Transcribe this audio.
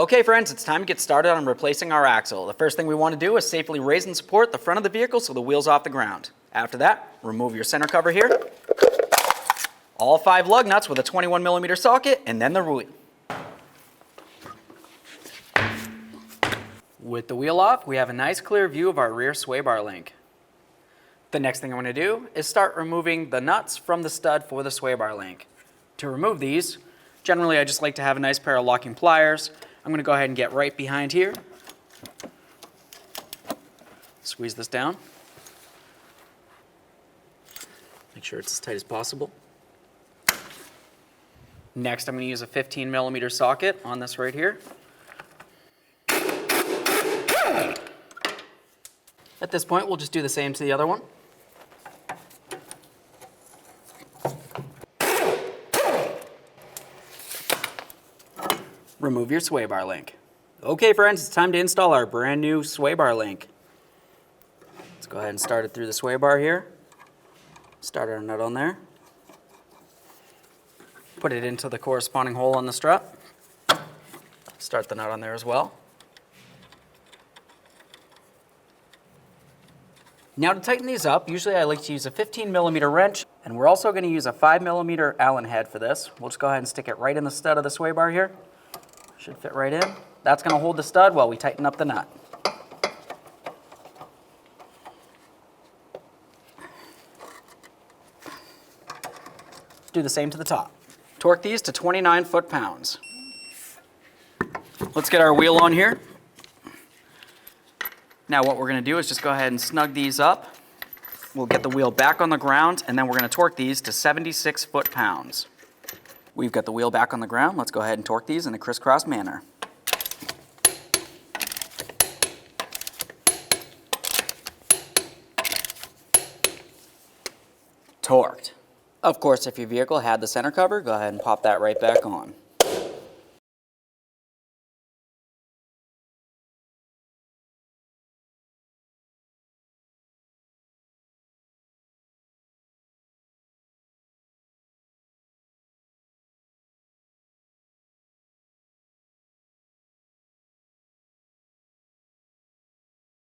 Okay friends, it's time to get started on replacing our axle. The first thing we want to do is safely raise and support the front of the vehicle so the wheel's off the ground. After that, remove your center cover here, all 5 lug nuts with a 21mm socket, and then the wheel. With the wheel off, we have a nice clear view of our rear sway bar link. The next thing I'm going to do is start removing the nuts from the stud for the sway bar link. To remove these, generally I just like to have a nice pair of locking pliers. I'm going to go ahead and get right behind here. Squeeze this down. Make sure it's as tight as possible. Next, I'm going to use a 15mm socket on this right here. At this point, we'll just do the same to the other one. Remove your sway bar link. Okay friends, it's time to install our brand new sway bar link. Let's go ahead and start it through the sway bar here. Start our nut on there. Put it into the corresponding hole on the strut. Start the nut on there as well. Now to tighten these up, usually I like to use a 15mm wrench, and we're also going to use a 5mm Allen head for this. We'll just go ahead and stick it right in the stud of the sway bar here. Should fit right in. That's going to hold the stud while we tighten up the nut. Do the same to the top. Torque these to 29 foot-pounds. Let's get our wheel on here. Now what we're going to do is just go ahead and snug these up. We'll get the wheel back on the ground, and then we're going to torque these to 76 foot-pounds. We've got the wheel back on the ground. Let's go ahead and torque these in a crisscross manner. Torqued. Of course, if your vehicle had the center cover, go ahead and pop that right back on.